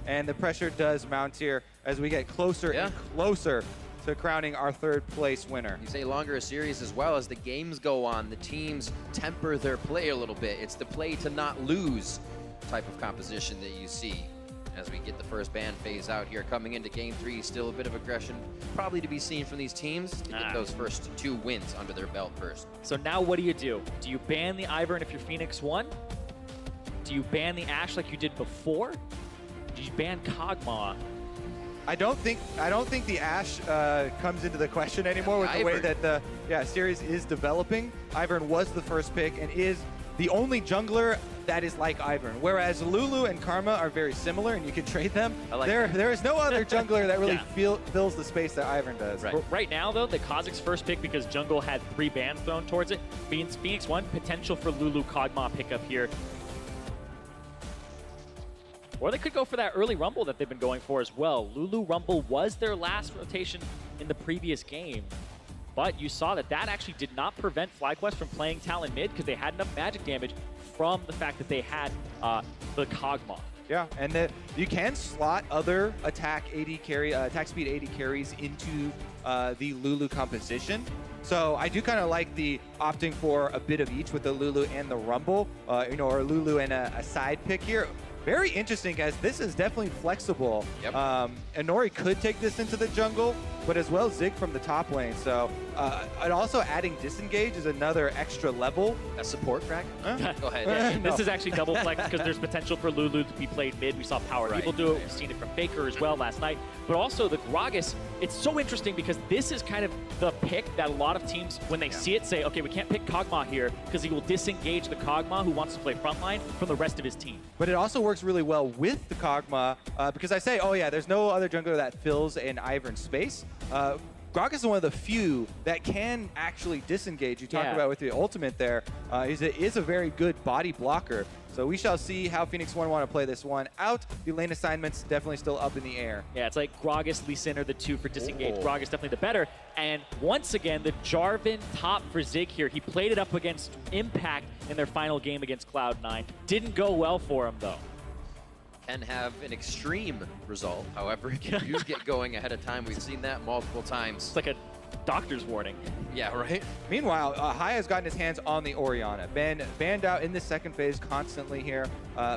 And the pressure does mount here as we get closer and closer to crowning our third place winner. You say longer a series as well. As the games go on, the teams temper their play a little bit. It's the play to not lose type of composition that you see as we get the first ban phase out here. Coming into game 3, still a bit of aggression probably to be seen from these teams to get those first 2 wins under their belt first. So now what do? Do you ban the Ivern if you're Phoenix1? Do you ban the Ashe like you did before? Do you ban Kog'Maw? I don't think the Ashe comes into the question anymore with the way that the series is developing. Ivern was the first pick and is the only jungler that is like Ivern. Whereas Lulu and Karma are very similar and you can trade them. There is no other jungler that really fills the space that Ivern does. Right now though, the Kha'Zix's first pick, because jungle had 3 bans thrown towards it, means Phoenix1 potential for Lulu Kog'Maw pickup here. Or they could go for that early Rumble that they've been going for as well. Lulu Rumble was their last rotation in the previous game. But you saw that actually did not prevent FlyQuest from playing Talon mid because they had enough magic damage from the fact that they had the Kog'Maw. Yeah, and you can slot other attack speed 80 carries into the Lulu composition. So I do kind of like the opting for a bit of each with the Lulu and the Rumble, or Lulu and a side pick here. Very interesting, guys. This is definitely flexible. And Nori could take this into the jungle, but as well Zig from the top lane. So, and also adding disengage is another extra level. A support frag? Go ahead. Yeah, this is actually double flex because there's potential for Lulu to be played mid. We saw Power Evil do it. We've seen it from Faker as well last night. But also the Gragas, it's so interesting because this is kind of the pick that a lot of teams, when they see it, say, okay, we can't pick Kog'Maw here because he will disengage the Kog'Maw who wants to play frontline from the rest of his team. But it also works really well with the Kog'Maw because I say, oh yeah, there's no other jungler that fills an Ivern space. Gragas is one of the few that can actually disengage. You talked about with the ultimate there. Is a very good body blocker. So we shall see how Phoenix1 want to play this one out. The lane assignment's definitely still up in the air. Yeah, it's like Gragas, Lee Sin are the 2 for disengage. Gragas definitely the better. And once again, the Jarvan top for Zig here. He played it up against Impact in their final game against Cloud9. Didn't go well for him though. Can have an extreme result. However, if you get going ahead of time, we've seen that multiple times. It's like a doctor's warning. Yeah, right? Meanwhile, Haya has gotten his hands on the Orianna. Banned out in the second phase constantly here.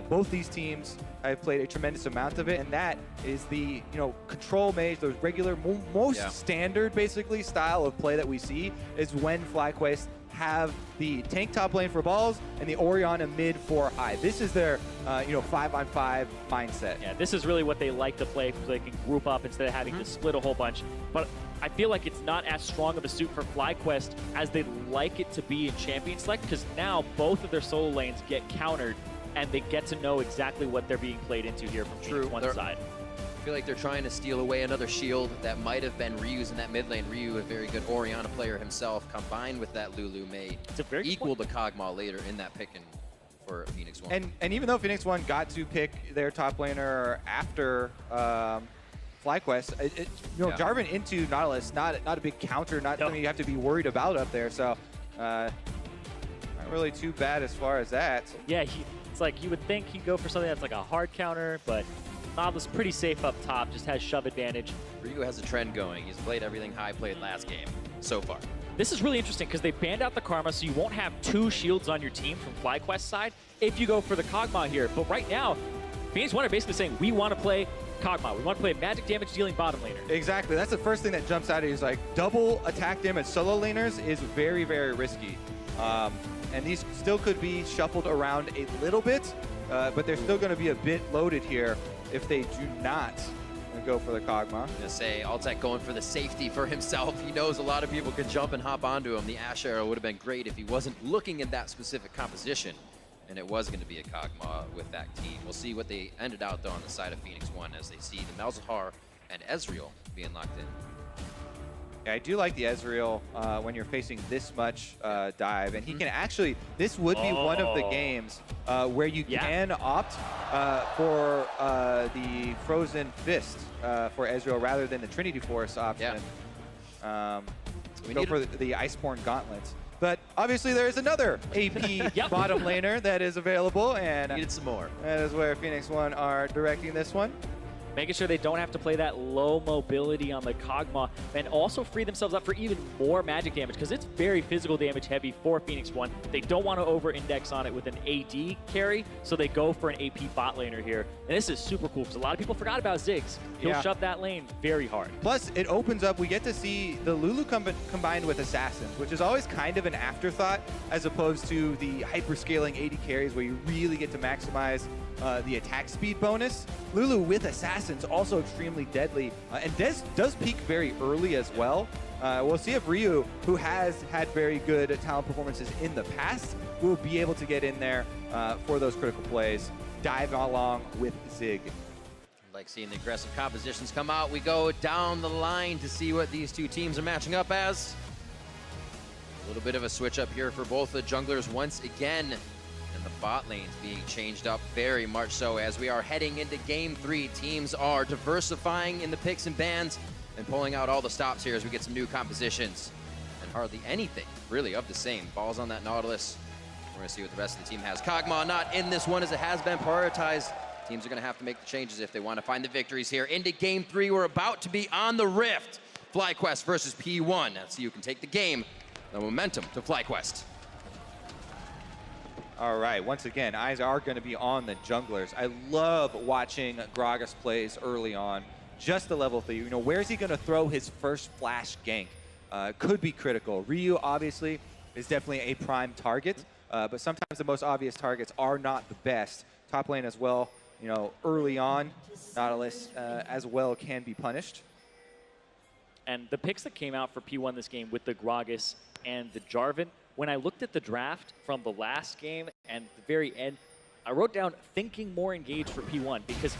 Both these teams have played a tremendous amount of it, and that is the control mage, those regular, most standard basically style of play that we see is when FlyQuest have the tank top lane for balls and the Orianna mid for high. This is their 5-on-5 mindset. Yeah, this is really what they like to play so they can group up instead of having to split a whole bunch. But I feel like it's not as strong of a suit for FlyQuest as they'd like it to be in Champion Select because now both of their solo lanes get countered and they get to know exactly what they're being played into here from Phoenix1's side. I feel like they're trying to steal away another shield that might have been Ryu's in that mid lane. Ryu, a very good Orianna player himself, combined with that Lulu, may equal the Kog'Maw later in that pick for Phoenix1. And even though Phoenix1 got to pick their top laner after FlyQuest, Jarvan into Nautilus, not a big counter, not something you have to be worried about up there. So not really too bad as far as that. Yeah, it's like you would think he'd go for something that's like a hard counter, but Nautilus pretty safe up top, just has shove advantage. Ryu has a trend going. He's played everything High played last game so far. This is really interesting because they banned out the Karma, so you won't have 2 shields on your team from FlyQuest's side if you go for the Kog'Maw here. But right now, Phoenix1 are basically saying, we want to play Kog'Maw. We want to play a magic damage dealing bottom laner. Exactly. That's the first thing that jumps out at you is like double attack damage solo laners is very, very risky. And these still could be shuffled around a little bit, but they're still going to be a bit loaded here if they do not go for the Kog'Maw. I'm going to say, Altec going for the safety for himself. He knows a lot of people can jump and hop onto him. The Ashe arrow would have been great if he wasn't looking at that specific composition. And it was going to be a Kog'Maw with that team. We'll see what they ended out, though, on the side of Phoenix1 as they see the Malzahar and Ezreal being locked in. Yeah, I do like the Ezreal when you're facing this much dive. And he can actually, this would be one of the games where you can opt for the Frozen Fist for Ezreal rather than the Trinity Force option. Go for the Iceborne Gauntlet. But obviously there is another AP bottom laner that is available, and Needed some more. that is where Phoenix1 are directing this one. Making sure they don't have to play that low mobility on the Kog'Maw, and also free themselves up for even more magic damage, because it's very physical damage heavy for Phoenix1. They don't want to over-index on it with an AD carry, so they go for an AP bot laner here. And this is super cool, because a lot of people forgot about Ziggs. He'll shove that lane very hard. Plus, it opens up, we get to see the Lulu combined with Assassins, which is always kind of an afterthought, as opposed to the hyper-scaling AD carries where you really get to maximize the attack speed bonus. Lulu with Assassins, also extremely deadly, and does peak very early as well. We'll see if Ryu, who has had very good talent performances in the past, will be able to get in there for those critical plays, dive along with Zig. Like seeing the aggressive compositions come out. We go down the line to see what these two teams are matching up as. A little bit of a switch up here for both the junglers once again. And the bot lanes being changed up very much so as we are heading into Game 3. Teams are diversifying in the picks and bans and pulling out all the stops here as we get some new compositions. And hardly anything really of the same. Balls on that Nautilus. We're going to see what the rest of the team has. Kog'Maw not in this one as it has been prioritized. Teams are going to have to make the changes if they want to find the victories here. Into Game 3, we're about to be on the Rift. FlyQuest versus P1. Let's see who can take the game. The momentum to FlyQuest. All right, once again, eyes are going to be on the junglers. I love watching Gragas plays early on. Just the level 3, you know, where is he going to throw his first flash gank? Could be critical. Ryu, obviously, is definitely a prime target, but sometimes the most obvious targets are not the best. Top lane as well, you know, early on, Nautilus as well can be punished. And the picks that came out for P1 this game with the Gragas and the Jarvan, when I looked at the draft from the last game and the very end, I wrote down thinking more engaged for P1 because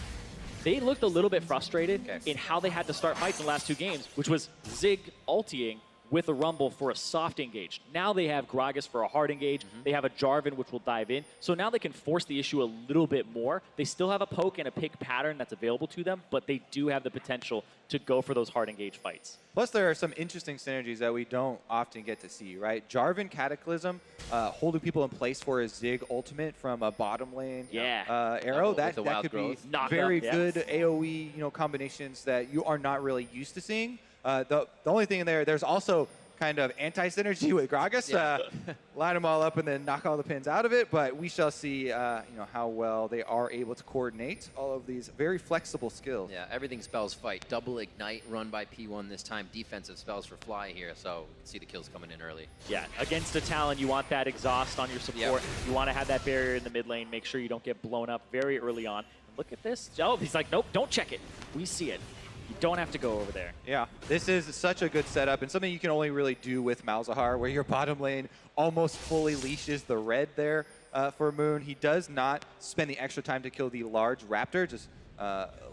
they looked a little bit frustrated in how they had to start fights in the last two games, which was Zig ultiing with a Rumble for a soft engage. Now they have Gragas for a hard engage. They have a Jarvan, which will dive in. So now they can force the issue a little bit more. They still have a poke and a pick pattern that's available to them, but they do have the potential to go for those hard engage fights. Plus, there are some interesting synergies that we don't often get to see, right? Jarvan Cataclysm, holding people in place for his Zig ultimate from a bottom lane arrow. That could be very good AoE, you know, combinations that you are not really used to seeing. The only thing in there's also kind of anti-synergy with Gragas. Line them all up and then knock all the pins out of it. But we shall see, you know, how well they are able to coordinate all of these very flexible skills. Yeah, everything spells fight. Double ignite run by P1 this time. Defensive spells for Fly here, so you can see the kills coming in early. Yeah, against a Talon, you want that exhaust on your support. You want to have that barrier in the mid lane. Make sure you don't get blown up very early on. And look at this. Oh, he's like, nope, don't check it. We see it. You don't have to go over there. Yeah, this is such a good setup and something you can only really do with Malzahar, where your bottom lane almost fully leashes the red there for Moon. He does not spend the extra time to kill the large Raptor, just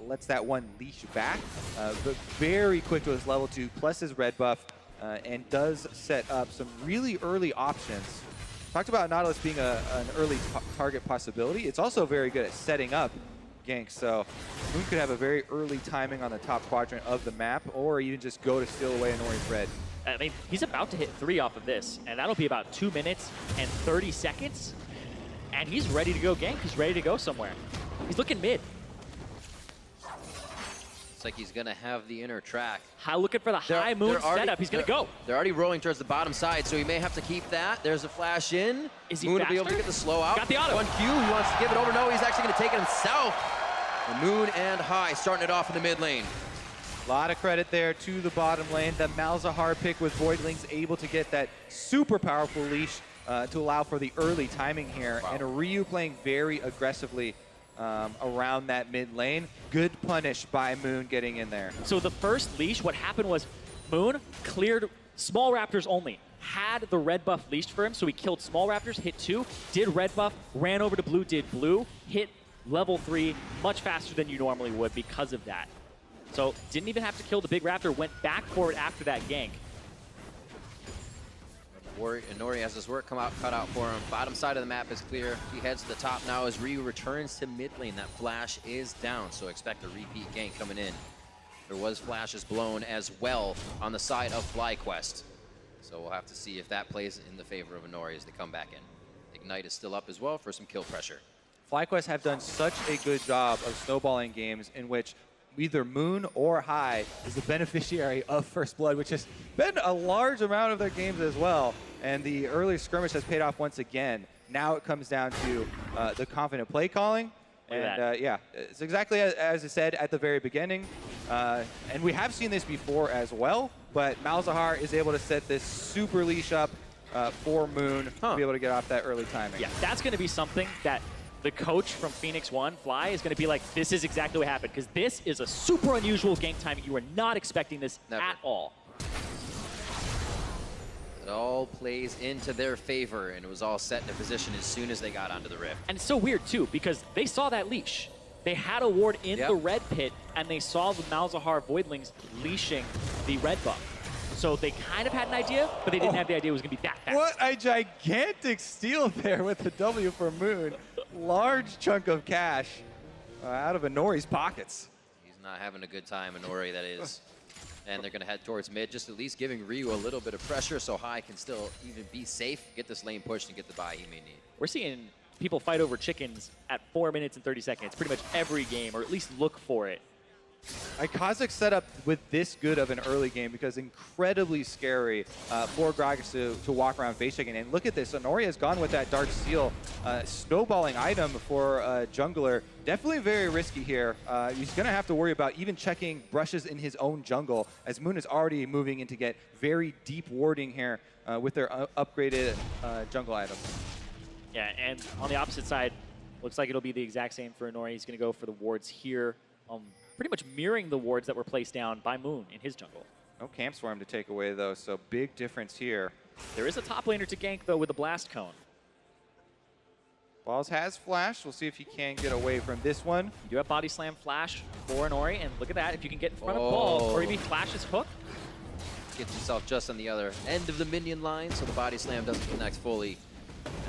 lets that one leash back, but very quick to his level 2, plus his red buff, and does set up some really early options. Talked about Nautilus being an early target possibility. It's also very good at setting up ganks, so Moon could have a very early timing on the top quadrant of the map, or even just go to steal away Inori's red. I mean, he's about to hit 3 off of this, and that'll be about 2 minutes and 30 seconds, and he's ready to go gank. He's ready to go somewhere. He's looking mid. It's like he's going to have the inner track. Looking for the high Moon setup. He's going to go. They're already rolling towards the bottom side, so he may have to keep that. There's a flash in. Is he Moon faster? will be able to get the slow out. Got the auto. 1Q, he wants to give it over. No, he's actually going to take it himself. The Moon and High starting it off in the mid lane. A lot of credit there to the bottom lane. The Malzahar pick with Voidlings able to get that super powerful leash to allow for the early timing here. Wow. And Ryu playing very aggressively around that mid lane. Good punish by Moon getting in there. So the first leash, what happened was Moon cleared small Raptors only. Had the red buff leashed for him, so he killed small Raptors, hit 2, did red buff, ran over to blue, did blue, hit level 3 much faster than you normally would because of that. So didn't even have to kill the big Raptor, went back for it after that gank. Inori has his work cut out for him. Bottom side of the map is clear. He heads to the top now as Ryu returns to mid lane. That flash is down, so expect a repeat gank coming in. There was flashes blown as well on the side of FlyQuest. So we'll have to see if that plays in the favor of Inori as they come back in. Ignite is still up as well for some kill pressure. FlyQuest have done such a good job of snowballing games in which either Moon or High is the beneficiary of First Blood, which has been a large amount of their games as well. And the early skirmish has paid off once again. Now it comes down to the confident play calling. And yeah, it's exactly as I said at the very beginning. And we have seen this before as well, but Malzahar is able to set this super leash up for Moon to be able to get off that early timing. Yeah, that's going to be something that the coach from Phoenix1, Fly, is going to be like, this is exactly what happened, because this is a super unusual gank timing. You were not expecting this at all. It all plays into their favor, and it was all set in a position as soon as they got onto the rift. And it's so weird, too, because they saw that leash. They had a ward in the red pit, and they saw the Malzahar Voidlings leashing the red buff. So they kind of had an idea, but they didn't have the idea it was going to be that fast. What a gigantic steal there with the W for Moon. Large chunk of cash out of Inori's pockets. He's not having a good time, Inori, that is. And they're going to head towards mid, just at least giving Ryu a little bit of pressure so High can still even be safe, get this lane pushed, and get the buy he may need. We're seeing people fight over chickens at 4 minutes and 30 seconds, pretty much every game, or at least look for it. Kha'Zix set up with this good of an early game because incredibly scary for Gragas to walk around face checking. And look at this, Inori has gone with that Dark Steel snowballing item for jungler. Definitely very risky here. He's going to have to worry about even checking brushes in his own jungle, as Moon is already moving in to get very deep warding here with their upgraded jungle items. Yeah, and on the opposite side, looks like it'll be the exact same for Inori. He's going to go for the wards here. Pretty much mirroring the wards that were placed down by Moon in his jungle. No camps for him to take away, though, so big difference here. There is a top laner to gank, though, with a Blast Cone. Balls has flash. We'll see if he can get away from this one. You do have Body Slam Flash for Inori, and look at that. If you can get in front of Balls, or maybe Flash his hook. Gets himself just on the other end of the minion line, so the Body Slam doesn't connect fully.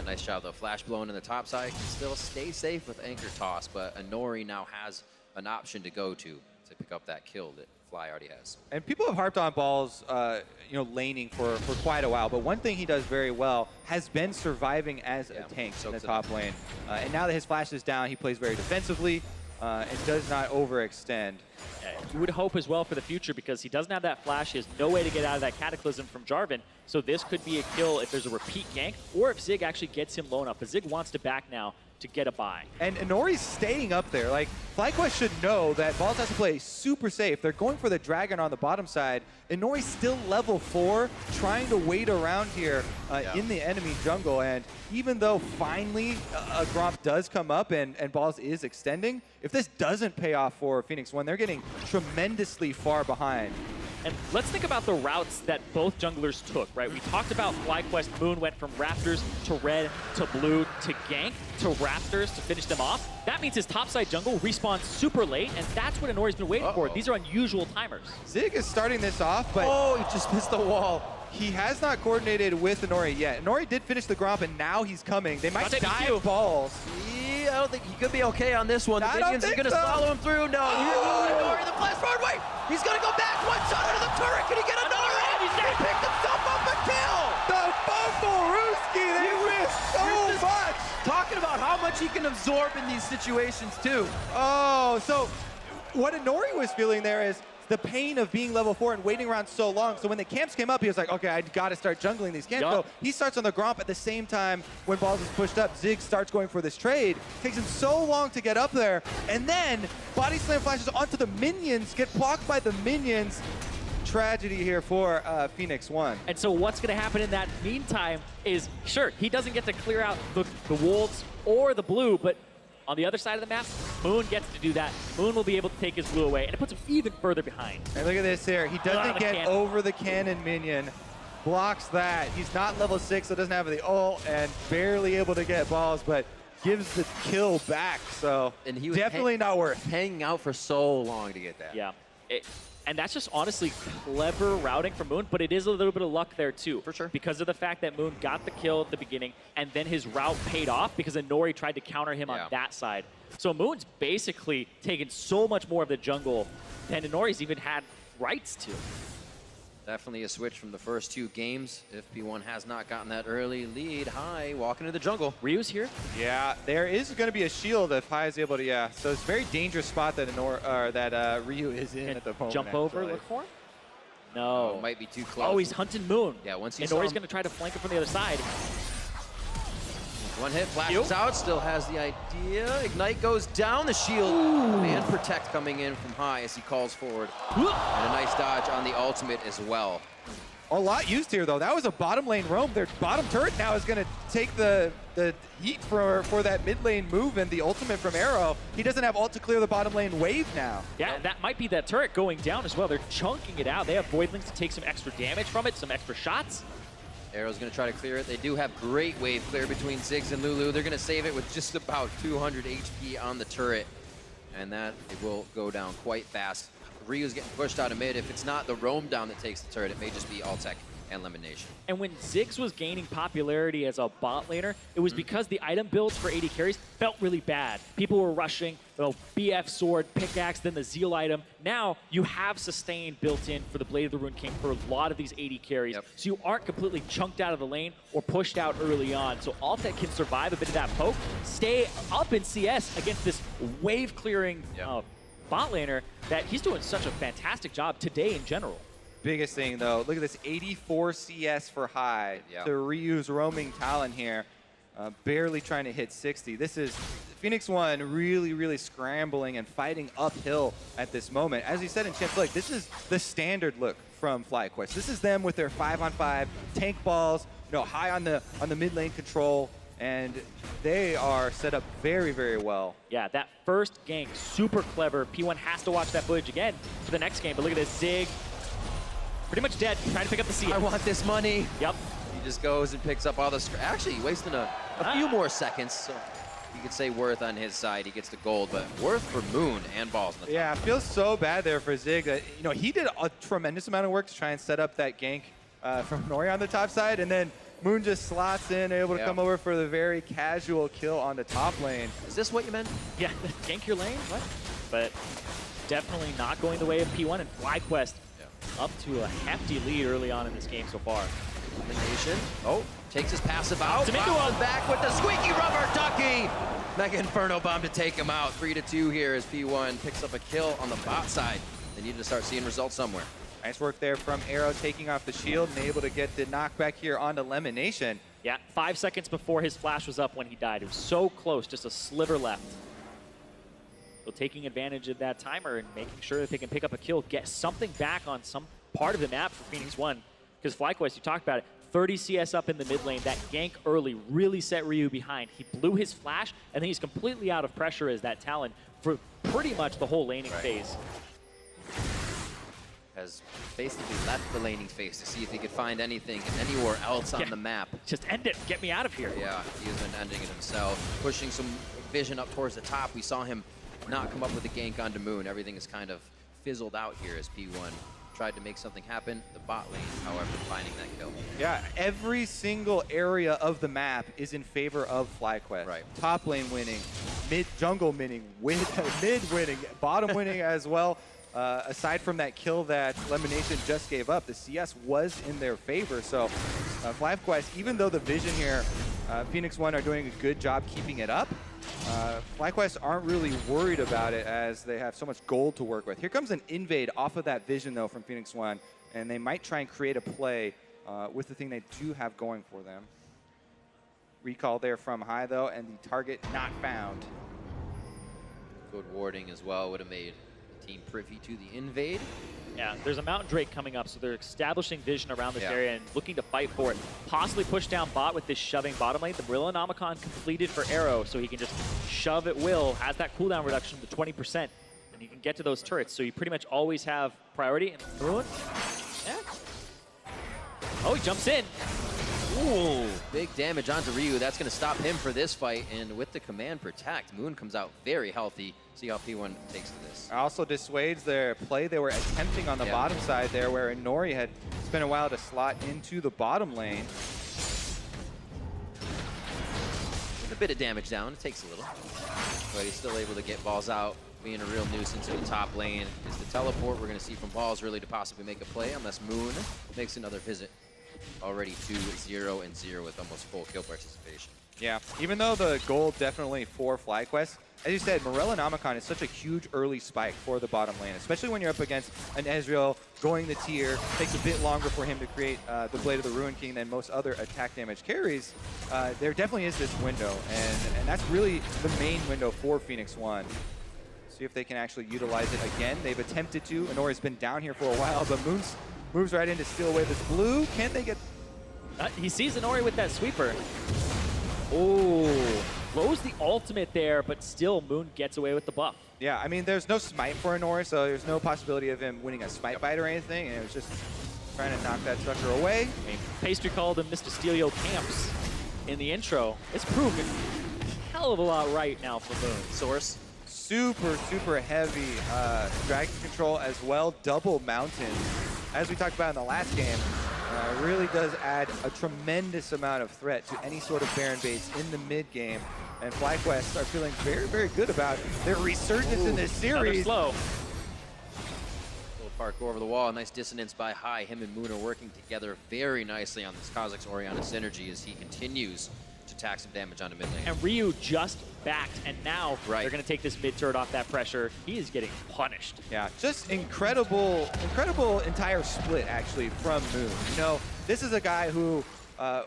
A nice job, though. Flash blown in the top side. Can still stay safe with Anchor Toss, but Inori now has an option to go to pick up that kill that Fly already has. And people have harped on Balls, laning for quite a while. But one thing he does very well has been surviving as a tank in the top lane. And now that his flash is down, he plays very defensively and does not overextend. You would hope as well for the future because he doesn't have that flash. He has no way to get out of that Cataclysm from Jarvan. So this could be a kill if there's a repeat gank or if Zig actually gets him low enough. But Zig wants to back now to get a buy. And Inori's staying up there. Like, FlyQuest should know that Balls has to play super safe. They're going for the Dragon on the bottom side. Inori's still level 4, trying to wait around here in the enemy jungle. And even though finally a Gromp does come up and Balls is extending, if this doesn't pay off for Phoenix1, they're getting tremendously far behind. And let's think about the routes that both junglers took, right? We talked about FlyQuest. Moon went from Raptors to red to blue to gank to Raptors to finish them off. That means his topside jungle respawns super late, and that's what Inori's been waiting for. These are unusual timers. Zig is starting this off, but he just missed the wall. He has not coordinated with Inori yet. Inori did finish the Gromp, and now he's coming. They might dive Balls. Yeah, I don't think he could be okay on this one. The minions are going to follow him through. No, Inori, the flash forward. Wait, he's going to go back. One shot under the turret. Can he get another hit? He picked himself up a kill. The Bumble-Rooski, they missed so much. Talking about how much he can absorb in these situations, too. Oh, so what Inori was feeling there is the pain of being level 4 and waiting around so long. So when the camps came up, he was like, okay, I got to start jungling these camps. So he starts on the Gromp at the same time when Balls is pushed up. Zig starts going for this trade. Takes him so long to get up there. And then Body Slam flashes onto the minions, get blocked by the minions. Tragedy here for Phoenix1. And so what's going to happen in that meantime is, sure, he doesn't get to clear out the wolves or the blue, but on the other side of the map, Moon gets to do that. Moon will be able to take his blue away, and it puts him even further behind. And look at this here. He doesn't get over the cannon minion. Blocks that. He's not level 6, so doesn't have the ult, and barely able to get Balls, but gives the kill back. So and he was definitely not worth hanging out for so long to get that. Yeah. And that's just honestly clever routing from Moon, but it is a little bit of luck there too. For sure. Because of the fact that Moon got the kill at the beginning, and then his route paid off because Inori tried to counter him on that side. So Moon's basically taken so much more of the jungle than Inori's even had rights to. Definitely a switch from the first 2 games. If P1 has not gotten that early lead, High walking into the jungle. Ryu's here. Yeah, there is going to be a shield if High is able to, yeah. So it's a very dangerous spot that Ryu is in at the moment. Jump over, look for him? No. Oh, might be too close. Oh, he's hunting Moon. Yeah, once he and saw Nori's him, going to try to flank him from the other side. one hit, flashes out, still has the idea. Ignite goes down, the shield. And Protect coming in from High as he calls forward. And a nice dodge on the ultimate as well. A lot used here, though. That was a bottom lane roam. Their bottom turret now is going to take the heat for that mid lane move and the ultimate from Arrow. He doesn't have ult to clear the bottom lane wave now. Yeah, that might be that turret going down as well. They're chunking it out. They have Voidlings to take some extra damage from it, some extra shots. Arrow's going to try to clear it. They do have great wave clear between Ziggs and Lulu. They're going to save it with just about 200 HP on the turret. And that it will go down quite fast. Ryu's getting pushed out of mid. If it's not the roam down that takes the turret, it may just be Altec and elimination. And when Ziggs was gaining popularity as a bot laner, it was because the item builds for AD carries felt really bad. People were rushing, BF sword, pickaxe, then the Zeal item. Now you have sustain built in for the Blade of the Rune King for a lot of these AD carries. So you aren't completely chunked out of the lane or pushed out early on. So Altec can survive a bit of that poke, stay up in CS against this wave clearing bot laner that he's doing such a fantastic job today in general. Biggest thing, though, look at this 84 CS for High to Ryu's roaming Talon here. Barely trying to hit 60. This is Phoenix1 really, really scrambling and fighting uphill at this moment. As he said in Champs League, this is the standard look from FlyQuest. This is them with their 5-on-5 tank balls, High on the mid lane control, and they are set up very, very well. Yeah, that first gank, super clever. P1 has to watch that footage again for the next game, but look at this Zig. Pretty much dead, trying to pick up the seat. I want this money. Yep. He just goes and picks up all the... Actually, wasting a few more seconds, so you could say Worth on his side. He gets the gold, but Worth for Moon and balls. In the yeah, it feels so bad there for Zig that, he did a tremendous amount of work to try and set up that gank from Nori on the top side, and then Moon just slots in, able to come over for the very casual kill on the top lane. Is this what you meant? Yeah, gank your lane, what? But definitely not going the way of P1 and FlyQuest. Up to a hefty lead early on in this game so far. Elimination. Oh, takes his passive out. Wow. Back with the squeaky rubber ducky. Mega Inferno Bomb to take him out. 3-2 here as P1 picks up a kill on the bot side. They need to start seeing results somewhere. Nice work there from Arrow, taking off the shield and able to get the knockback here onto Elimination. Yeah, 5 seconds before his flash was up when he died. It was so close, just a sliver left. So taking advantage of that timer and making sure that they can pick up a kill, get something back on some part of the map for Phoenix1. Because FlyQuest, you talked about it, 30 CS up in the mid lane. That gank early really set Ryu behind. He blew his flash, and then he's completely out of pressure as that Talon for pretty much the whole laning phase. Has basically left the laning phase to see if he could find anything anywhere else on the map. Just end it. Get me out of here. Yeah, he has been ending it himself. Pushing some vision up towards the top. We saw him not come up with a gank onto Moon. Everything is kind of fizzled out here as P1 tried to make something happen. The bot lane, however, finding that kill. Yeah, every single area of the map is in favor of FlyQuest. Right. Top lane winning, mid jungle winning, mid winning, bottom winning as well. Aside from that kill that Elimination just gave up, the CS was in their favor. So FlyQuest, even though the vision here, Phoenix1 are doing a good job keeping it up, FlyQuest aren't really worried about it as they have so much gold to work with. Here comes an invade off of that vision, though, from Phoenix1, and they might try and create a play with the thing they do have going for them. Recall there from High, though, and the target not found. Good warding as well would have made the team privy to the invade. Yeah, there's a Mountain Drake coming up, so they're establishing vision around this area and looking to fight for it. Possibly push down bot with this shoving bottom lane. The Brillinomicon completed for Arrow, so he can just shove at will. Has that cooldown reduction to 20%, and he can get to those turrets. So you pretty much always have priority. And through it. Yeah. Oh, he jumps in. Ooh, big damage onto Ryu. That's going to stop him for this fight. And with the command protect, Moon comes out very healthy. See how P1 takes to this. Also dissuades their play they were attempting on the bottom side there, where Nori had spent a while to slot into the bottom lane. With a bit of damage down, it takes a little. But he's still able to get balls out being a real nuisance in the top lane. Is the teleport we're going to see from Balls really to possibly make a play, unless Moon makes another visit. Already 2-0-0 with almost full kill participation. Yeah, even though the goal definitely for FlyQuest, as you said, Morellonomicon is such a huge early spike for the bottom lane, especially when you're up against an Ezreal going the tier. Takes a bit longer for him to create the Blade of the Ruin King than most other attack damage carries. There definitely is this window, and that's really the main window for Phoenix1. See if they can actually utilize it again. They've attempted to. Inori's been down here for a while, but moves right in to steal away this blue. Can they get... He sees Inori with that sweeper. Oh, blows the ultimate there, but still Moon gets away with the buff. Yeah, I mean, there's no smite for Inori, so there's no possibility of him winning a smite bite or anything, and it was just trying to knock that sucker away. I mean, Pastry called him Mr. Steelio Camps in the intro. It's proven a hell of a lot right now for Moon. Source. Super heavy dragon control as well, double mountain. As we talked about in the last game, really does add a tremendous amount of threat to any sort of Baron base in the mid game. And FlyQuest are feeling very good about their resurgence in this series. Slow. Little parkour over the wall, nice dissonance by High. Him and Moon are working together very nicely on this Kha'Zix Orianna synergy as he continues to tack some damage onto mid lane. And Ryu just backed, and now they're going to take this mid turret off that pressure. He is getting punished. Yeah, just incredible entire split actually from Moon. You know, this is a guy who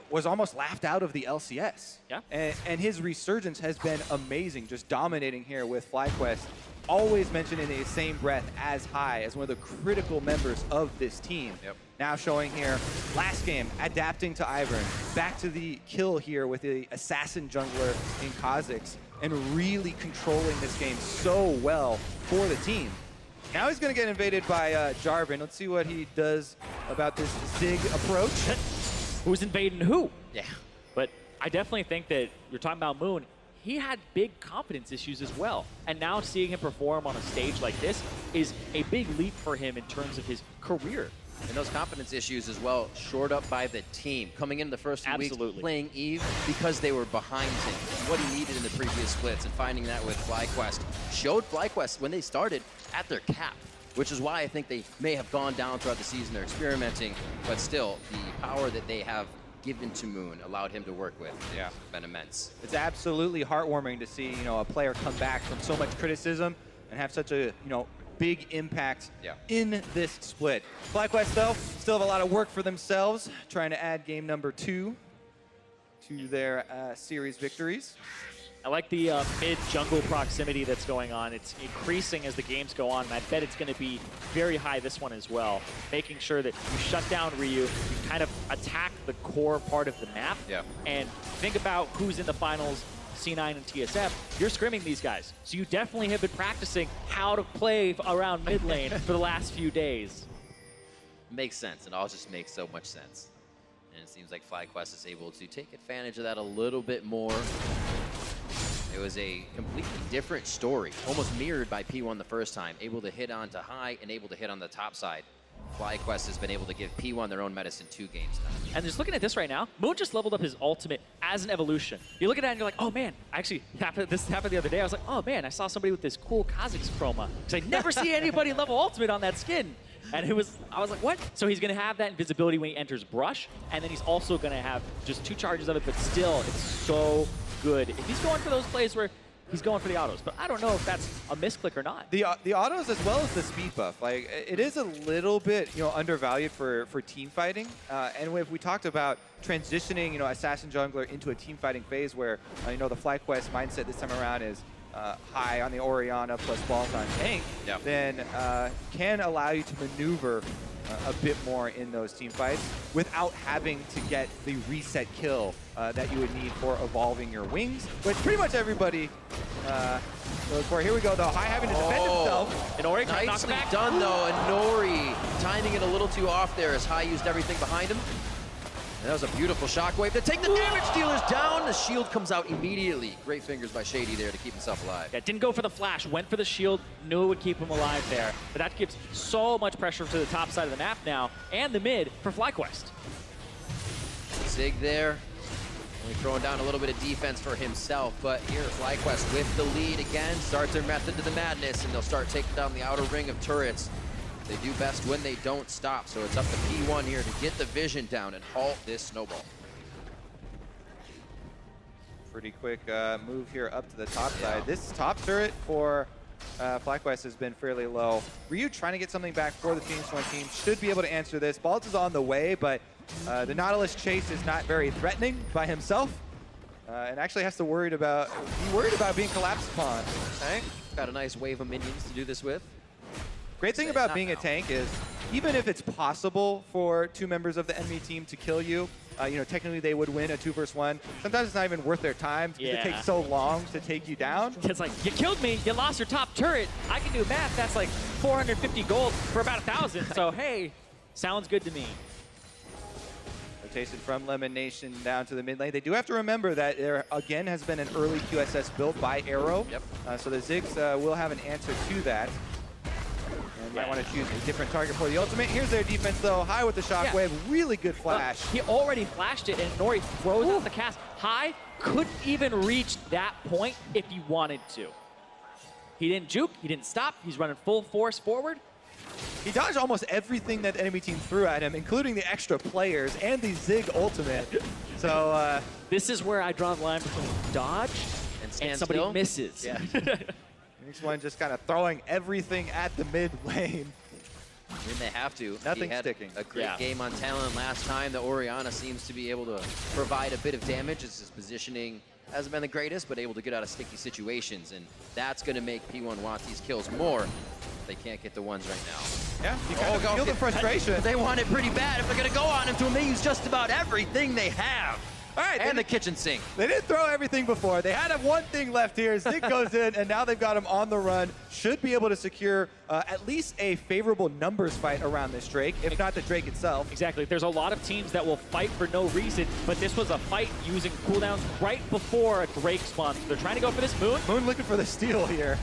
was almost laughed out of the LCS. Yeah. And his resurgence has been amazing, just dominating here with FlyQuest. Always mentioned in the same breath as High as one of the critical members of this team. Yep. Now showing here, last game, adapting to Ivern, back to the kill here with the assassin jungler in Kha'Zix, and really controlling this game so well for the team. Now he's going to get invaded by Jarvan. Let's see what he does about this Zig approach. Who's invading who? Yeah. But I definitely think that you're talking about Moon. He had big confidence issues as well. And now seeing him perform on a stage like this is a big leap for him in terms of his career. And those confidence issues as well, shored up by the team. Coming in the first few weeks, playing Eve because they were behind him. What he needed in the previous splits, and finding that with FlyQuest. Showed FlyQuest when they started at their cap, which is why I think they may have gone down throughout the season. They're experimenting, but still, the power that they have given to Moon allowed him to work with. Yeah. It's been immense. It's absolutely heartwarming to see, you know, a player come back from so much criticism and have such a, you know, big impact in this split. FlyQuest, though, still have a lot of work for themselves, trying to add game number 2 to their series victories. I like the mid-jungle proximity that's going on. It's increasing as the games go on, and I bet it's going to be very high this one as well. Making sure that you shut down Ryu, you kind of attack the core part of the map, and think about who's in the finals, C9 and TSF. You're scrimming these guys, so you definitely have been practicing how to play around mid lane for the last few days. Makes sense. It all just makes so much sense. And it seems like FlyQuest is able to take advantage of that a little bit more. It was a completely different story, almost mirrored by P1 the first time, able to hit onto High and able to hit on the top side. FlyQuest has been able to give P1 their own medicine 2 games now. And just looking at this right now, Moon just leveled up his ultimate as an evolution. You look at that and you're like, oh man, actually, this happened the other day. I was like, oh man, I saw somebody with this cool Kha'Zix chroma. Because I never see anybody level ultimate on that skin. And I was like, what? So he's going to have that invisibility when he enters Brush, and then he's also going to have just 2 charges of it, but still, it's so good. If he's going for those plays where he's going for the autos, but I don't know if that's a misclick or not. The autos as well as the speed buff, like it is a little bit, you know, undervalued for team fighting. And if we talked about transitioning, you know, assassin jungler into a team fighting phase where you know, the FlyQuest mindset this time around is High on the Orianna plus Balls on tank, then can allow you to maneuver a bit more in those team fights without having to get the reset kill that you would need for evolving your wings, which pretty much everybody goes for. Here we go, though. High having to defend himself. And Ori trying to knock him Nicely back. done, though, and Nori timing it a little too off there as High used everything behind him. And that was a beautiful shockwave to take the damage dealers down. The shield comes out immediately. Great fingers by Shady there to keep himself alive. Yeah, didn't go for the flash, went for the shield, knew it would keep him alive there. But that gives so much pressure to the top side of the map now, and the mid for FlyQuest. Zig there. Only throwing down a little bit of defense for himself, but here FlyQuest with the lead again, starts their method to the madness, and they'll start taking down the outer ring of turrets. They do best when they don't stop, so it's up to P1 here to get the vision down and halt this snowball. Pretty quick move here up to the top side. This top turret for FlyQuest has been fairly low. Ryu trying to get something back for the Phoenix1 team. Should be able to answer this. Balt is on the way, but the Nautilus chase is not very threatening by himself. And actually has to be worried about being collapsed upon. Okay. Got a nice wave of minions to do this with. Great thing about being a tank is, even if it's possible for 2 members of the enemy team to kill you, you know, technically they would win a 2 versus 1. Sometimes it's not even worth their time because it takes so long to take you down. It's like, you killed me, you lost your top turret. I can do math, that's like 450 gold for about 1,000. So hey, sounds good to me. Rotation from Lemon Nation down to the mid lane. They do have to remember that there again has been an early QSS build by Arrow. Yep. So the Ziggs will have an answer to that. And might want to choose a different target for the ultimate. Here's their defense though, High with the shockwave, really good flash. He already flashed it, and Nori throws out the cast. High couldn't even reach that point if he wanted to. He didn't juke, he didn't stop, he's running full force forward. He dodged almost everything that the enemy team threw at him, including the extra players and the Zig ultimate. So this is where I draw the line between dodge and somebody still. misses. Yeah. Phoenix1 just kind of throwing everything at the mid lane. And they have to. Nothing he had sticking. A great game on Talon last time. The Orianna seems to be able to provide a bit of damage as his positioning hasn't been the greatest, but able to get out of sticky situations. And that's going to make P1 want these kills more. They can't get the ones right now. Yeah, you kind of feel the frustration. They want it pretty bad. If they're going to go on him to him, they use just about everything they have. All right, And the kitchen sink. They didn't throw everything before. They had one thing left here. Zig goes in, and now they've got him on the run. Should be able to secure at least a favorable numbers fight around this Drake, if not the Drake itself. Exactly. There's a lot of teams that will fight for no reason, but this was a fight using cooldowns right before a Drake spawn. So they're trying to go for this Moon. Moon looking for the steal here.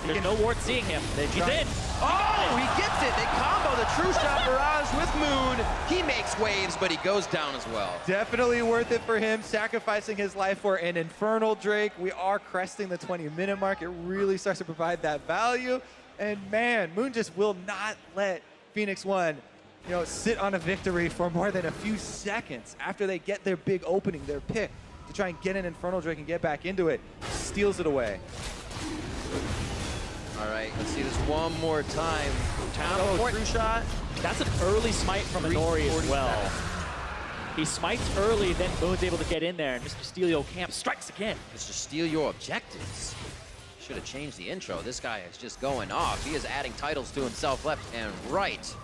There's no ward seeing him. He's in. Oh, he gets it. They combo the true shot barrage with Moon. He makes waves, but he goes down as well. Definitely worth it for him, sacrificing his life for an Infernal Drake. We are cresting the 20-minute mark. It really starts to provide that value. And man, Moon just will not let Phoenix1, you know, sit on a victory for more than a few seconds after they get their big opening, their pick, to try and get an Infernal Drake and get back into it. Steals it away. All right, let's see this one more time. True shot. That's an early smite from Nori as well. He smites early, then Moon's able to get in there, and Mr. Steelio Camp strikes again. Mr. Steal your objectives. Should have changed the intro. This guy is just going off. He is adding titles to himself left and right.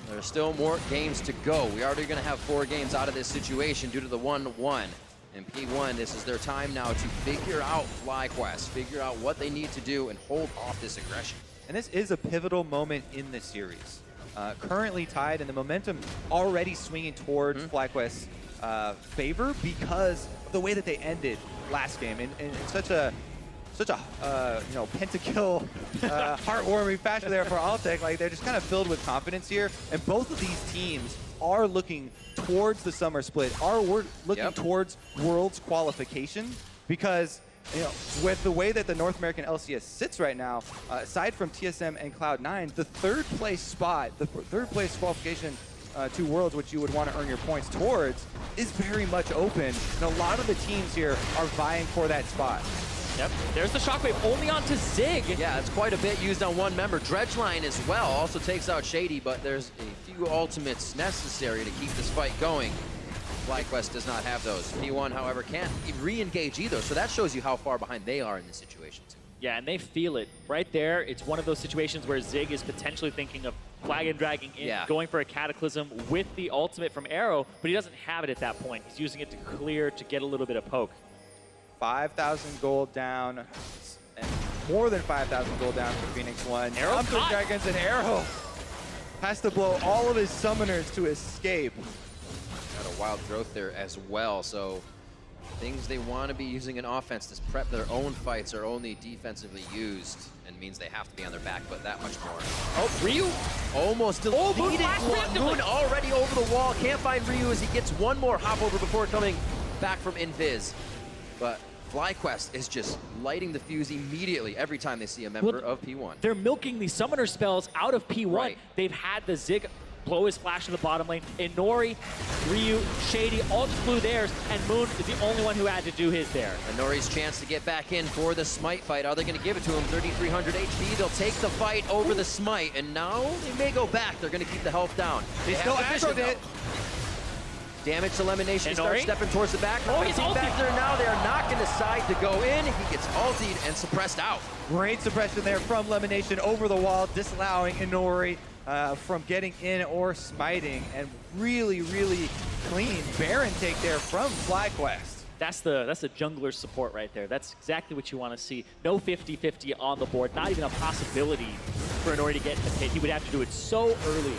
There's still more games to go. We already going to have 4 games out of this situation due to the 1-1. And P1, this is their time now to figure out FlyQuest, figure out what they need to do and hold off this aggression. And this is a pivotal moment in this series. Currently tied, and the momentum already swinging towards FlyQuest's favor because of the way that they ended last game. And such a you know, pentakill, heartwarming fashion there for Altec. Like, they're just kind of filled with confidence here. And both of these teams are looking towards the summer split, are looking towards Worlds qualification, because, you know, with the way that the North American LCS sits right now, aside from TSM and Cloud9, the third place spot, the third place qualification to Worlds, which you would want to earn your points towards, is very much open. And a lot of the teams here are vying for that spot. Yep, there's the shockwave only onto Zig. Yeah, it's quite a bit used on one member. Dredgeline as well also takes out Shady, but there's a few ultimates necessary to keep this fight going. FlyQuest does not have those. P1, however, can't re-engage either, so that shows you how far behind they are in this situation too. Yeah, and they feel it. Right there, it's one of those situations where Zig is potentially thinking of flag and dragging in, going for a Cataclysm with the ultimate from Arrow, but he doesn't have it at that point. He's using it to clear, to get a little bit of poke. 5,000 gold down, and more than 5,000 gold down for Phoenix1. Arrow Dragons, and Arrow has to blow all of his summoners to escape. Got a wild growth there as well, so things they want to be using in offense to prep their own fights are only defensively used, and means they have to be on their back, but that much more. Oh, Ryu almost deleted. Moon already over the wall, can't find Ryu as he gets one more hop over before coming back from Invis, but FlyQuest is just lighting the fuse immediately every time they see a member of P1. They're milking these summoner spells out of P1. Right. They've had the Zig blow his flash in the bottom lane. Inori, Ryu, Shady all just blew theirs, and Moon is the only one who had to do his there. Inori's chance to get back in for the Smite fight. Are they going to give it to him? 3,300 HP. They'll take the fight over the Smite, and now they may go back. They're going to keep the health down. They still aggroed it. Damage to Elimination, starts stepping towards the back. Oh, he's back there now. They are not going to decide to go in. He gets ultied and suppressed out. Great suppression there from Lemonation over the wall, disallowing Inori from getting in or smiting, and really, really clean Baron take there from FlyQuest. That's the jungler support right there. That's exactly what you want to see. No 50-50 on the board, not even a possibility for Inori to get in the pit. He would have to do it so early.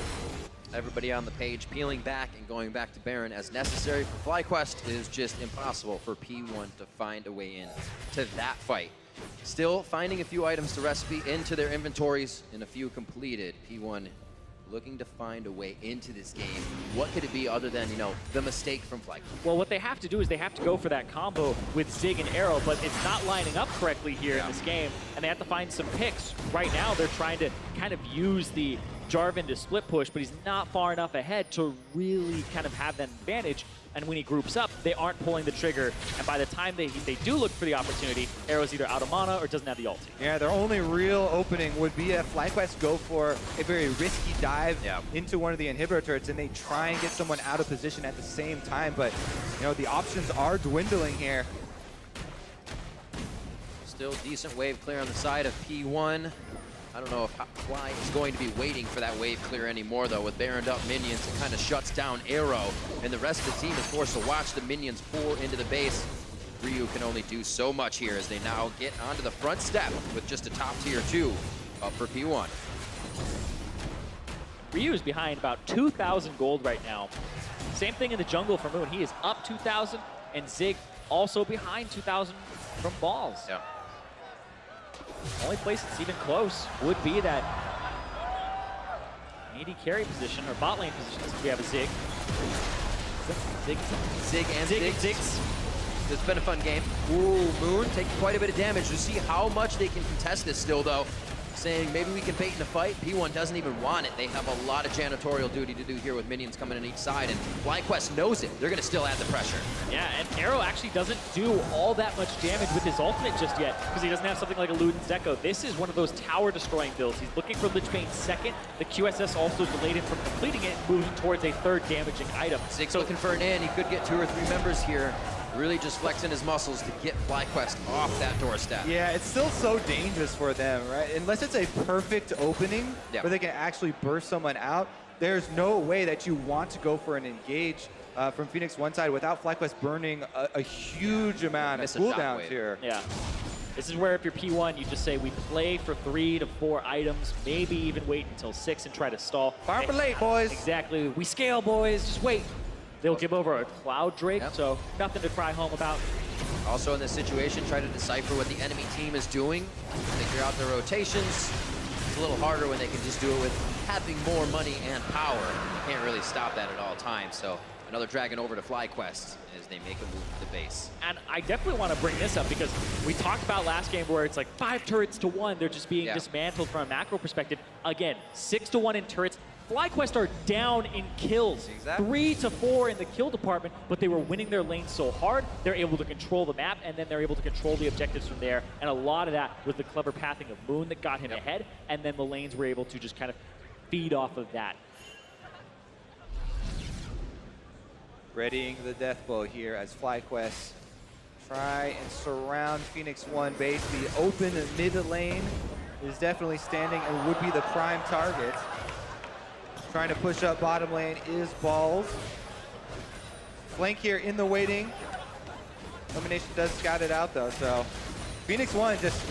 Everybody on the page peeling back and going back to Baron as necessary for FlyQuest. It is just impossible for P1 to find a way in to that fight. Still finding a few items to recipe into their inventories and a few completed. P1 looking to find a way into this game. What could it be other than, you know, the mistake from FlyQuest? Well, what they have to do is they have to go for that combo with Zig and Arrow, but it's not lining up correctly here in this game, and they have to find some picks. Right now, they're trying to kind of use the Jarvan to split push, but he's not far enough ahead to really kind of have that advantage. And when he groups up, they aren't pulling the trigger. And by the time they do look for the opportunity, Arrow's either out of mana or doesn't have the ulti. Yeah, their only real opening would be if FlyQuest go for a very risky dive into one of the inhibitor turrets, and they try and get someone out of position at the same time. But, you know, the options are dwindling here. Still decent wave clear on the side of P1. I don't know if Fly is going to be waiting for that wave clear anymore, though. With Baroned up minions, it kind of shuts down Arrow, and the rest of the team is forced to watch the minions pour into the base. Ryu can only do so much here as they now get onto the front step with just a top tier 2 up for P1. Ryu is behind about 2,000 gold right now. Same thing in the jungle for Moon. He is up 2,000, and Zig also behind 2,000 from Balls. Yeah. Only place that's even close would be that AD carry position or bot lane position. We have a Zig. Zig and Ziggs. It's been a fun game. Ooh, Moon taking quite a bit of damage. We'll see how much they can contest this still, though. Saying maybe we can bait in the fight. P1 doesn't even want it. They have a lot of janitorial duty to do here with minions coming in each side, and FlyQuest knows it. They're going to still add the pressure. Yeah, and Arrow actually doesn't do all that much damage with his ultimate just yet because he doesn't have something like a Luden's Echo. This is one of those tower-destroying builds. He's looking for Lich Bane second. The QSS also delayed him from completing it, moving towards a third damaging item. Zig's looking for an in. He could get 2 or 3 members here. Really just flexing his muscles to get FlyQuest off that doorstep. Yeah, it's still so dangerous for them, right? Unless it's a perfect opening where they can actually burst someone out, there's no way that you want to go for an engage from Phoenix1 side without FlyQuest burning a huge amount of cooldowns here. Yeah. This is where if you're P1, you just say we play for 3 to 4 items, maybe even wait until 6 and try to stall. Farm for late, boys. Exactly. We scale, boys. Just wait. They'll give over a Cloud Drake, so nothing to cry home about. Also in this situation, try to decipher what the enemy team is doing, figure out their rotations. It's a little harder when they can just do it with having more money and power. Can't really stop that at all times, so another dragon over to FlyQuest as they make a move to the base. And I definitely want to bring this up because we talked about last game where it's like 5 turrets to 1. They're just being dismantled from a macro perspective. Again, 6 to 1 in turrets. FlyQuest are down in kills, 3 to 4 in the kill department, but they were winning their lane so hard, they're able to control the map, and then they're able to control the objectives from there. And a lot of that was the clever pathing of Moon that got him ahead, and then the lanes were able to just kind of feed off of that. Readying the death blow here as FlyQuest try and surround Phoenix1 base. The open mid lane is definitely standing and would be the prime target. Trying to push up bottom lane is Balls. Flank here in the waiting. Elimination does scout it out though, so Phoenix1 just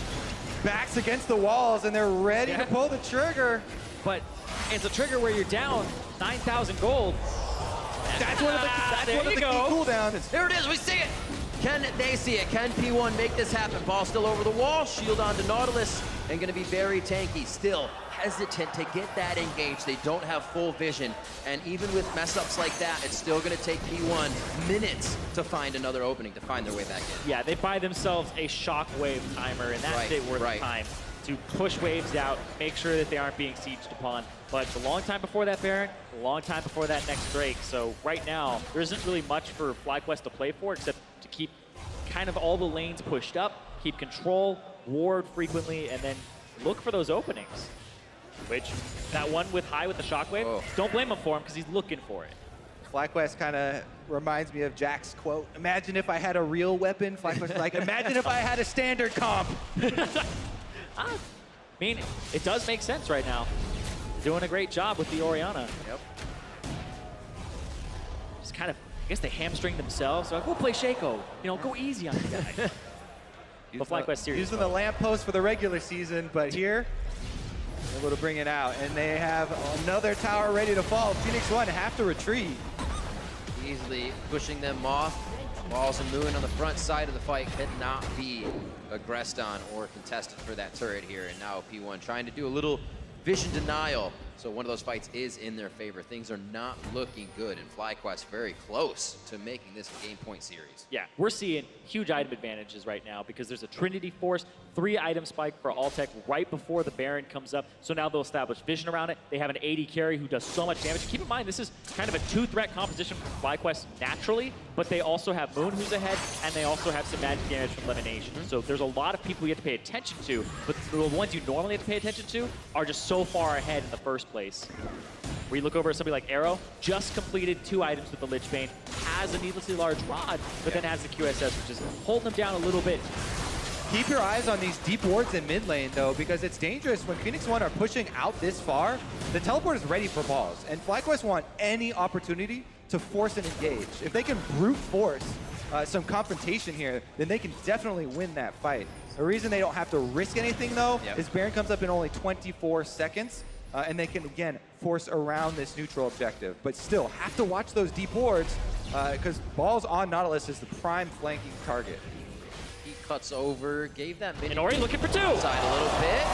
backs against the walls and they're ready to pull the trigger. But it's a trigger where you're down 9,000 gold. That's one of the key cooldowns. There it is, we see it. Can they see it? Can P1 make this happen? Ball still over the wall, shield onto Nautilus, and going to be very tanky. Still hesitant to get that engaged. They don't have full vision, and even with mess-ups like that, it's still going to take P1 minutes to find another opening, to find their way back in. Yeah, they buy themselves a shockwave timer, and that's it worth the time to push waves out, make sure that they aren't being sieged upon. But it's a long time before that Baron, a long time before that next Drake. So right now, there isn't really much for FlyQuest to play for except to keep kind of all the lanes pushed up, keep control, ward frequently, and then look for those openings. Which, that one with high with the shockwave, don't blame him for him because he's looking for it. FlyQuest kind of reminds me of Jack's quote, imagine if I had a real weapon. FlyQuest like, imagine if I had a standard comp. I mean, it does make sense right now. They're doing a great job with the Orianna. Yep. Just kind of, I guess they hamstring themselves. They're like, we'll play Shaco. You know, go easy on the guy. But FlyQuest serious. Using the lamppost for the regular season, but here, able to bring it out. And they have another tower ready to fall. Phoenix1 have to retreat. Easily pushing them off. Balls and Moon on the front side of the fight cannot be aggressed on or contested for that turret here. And now P1 trying to do a little vision denial. So one of those fights is in their favor. Things are not looking good, and FlyQuest very close to making this a game point series. Yeah, we're seeing huge item advantages right now because there's a Trinity Force, 3-item spike for Altec right before the Baron comes up. So now they'll establish vision around it. They have an AD carry who does so much damage. Keep in mind, this is kind of a 2-threat composition for FlyQuest naturally, but they also have Moon who's ahead, and they also have some magic damage from Elimination. So there's a lot of people you have to pay attention to, but the ones you normally have to pay attention to are just so far ahead in the first place. Where you look over at somebody like Arrow, just completed 2 items with the Lich Bane, has a needlessly large rod, but then has the QSS, which is holding them down a little bit. Keep your eyes on these deep wards in mid lane, though, because it's dangerous when Phoenix1 are pushing out this far. The teleport is ready for balls, and FlyQuest want any opportunity to force an engage. If they can brute force some confrontation here, then they can definitely win that fight. The reason they don't have to risk anything, though, is Baron comes up in only 24 seconds. And they can, again, force around this neutral objective. But still, have to watch those deep wards, because balls on Nautilus is the prime flanking target. He cuts over, gave that minion. And Ori looking for 2. Side a little bit.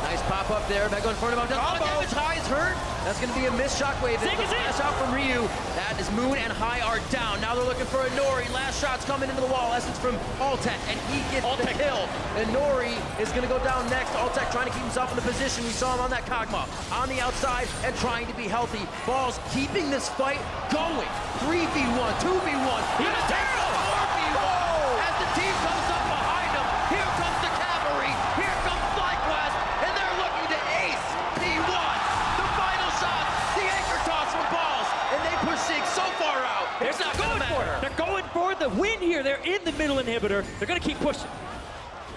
Nice pop up there. Mega in front of him. Does a lot of damage. High is hurt. That's going to be a missed shockwave. Flash out from Ryu. That is Moon and High are down. Now they're looking for a Nori. Last shot's coming into the wall. Essence from Altec, and he gets the kill. And Nori is going to go down next. Altec trying to keep himself in the position. We saw him on that Kog'Maw. On the outside and trying to be healthy. Balls keeping this fight going. 3v1, 2v1. He's a terrible 4v1 as the team comes up behind him. Here comes the cavalry. Here comes FlyQuest, and they're looking to ace P1. The final shot, the anchor toss from Balls, and they push Sig so far out. It's not going to matter. They're going for the win here. They're in the middle inhibitor. They're going to keep pushing.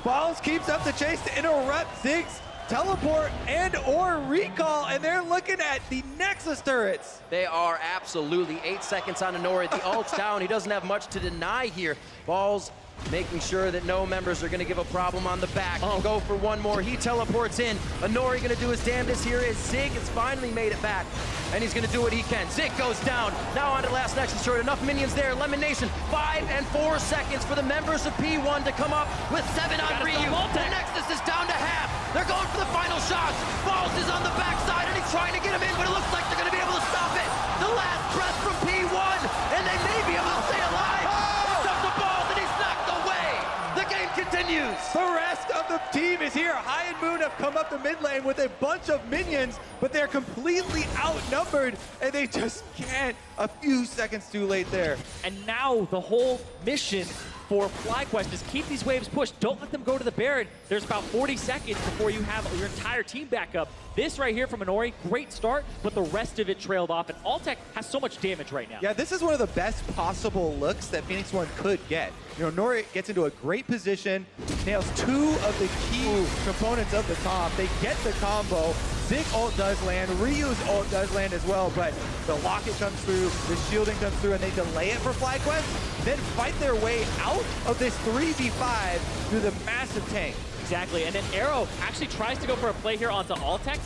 Balls keeps up the chase to interrupt Ziggs teleport and or recall, and they're looking at the Nexus turrets. They are absolutely 8 seconds on Nori. The ult's down. He doesn't have much to deny here. Balls making sure that no members are going to give a problem on the back. Go for one more. He teleports in. Nori going to do his damnedest here as Zig has finally made it back, and he's going to do what he can. Zig goes down. Now on to last Nexus turret. Enough minions there. Elimination. 5 and 4 seconds for the members of P1 to come up with 7 on Ryu. The Nexus is down to half. They're going for the final shots. Balls is on the backside, and he's trying to get him in, but it looks like they're going to be able to stop it. The last breath from P1, and they may be able to stay alive. It's up to Balls, and he's knocked away. The game continues. The rest of the team is here. High and Moon have come up the mid lane with a bunch of minions, but they're completely outnumbered, and they just can't. A few seconds too late there. And now the whole mission for FlyQuest is keep these waves pushed. Don't let them go to the Baron. There's about 40 seconds before you have your entire team back up. This right here from Nori, great start, but the rest of it trailed off, and Altec has so much damage right now. Yeah, this is one of the best possible looks that Phoenix1 could get. You know, Nori gets into a great position, nails 2 of the key components of the comp. They get the combo. Zig ult does land, Ryu's ult does land as well, but the locket comes through, the shielding comes through, and they delay it for FlyQuest, then fight their way out of this 3v5 through the massive tank. Exactly, and then Arrow actually tries to go for a play here onto Altec.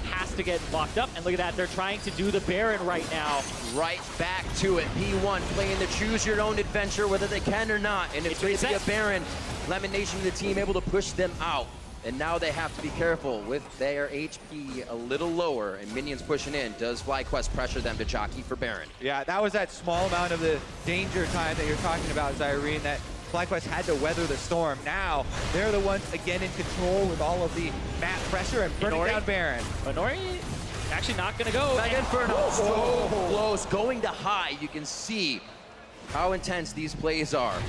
Has to get locked up, and look at that, they're trying to do the Baron right now. Right back to it. P1 playing the choose your own adventure, whether they can or not, and it's going to be a Baron. Elimination of the team able to push them out. And now they have to be careful with their HP a little lower and minions pushing in. Does FlyQuest pressure them to jockey for Baron? Yeah, that was that small amount of the danger time that you're talking about, Zyrene, that FlyQuest had to weather the storm. Now, they're the ones, again, in control with all of the map pressure and burning down Baron. Honori actually not going to go. Back Inferno. So close. Going to high. You can see how intense these plays are.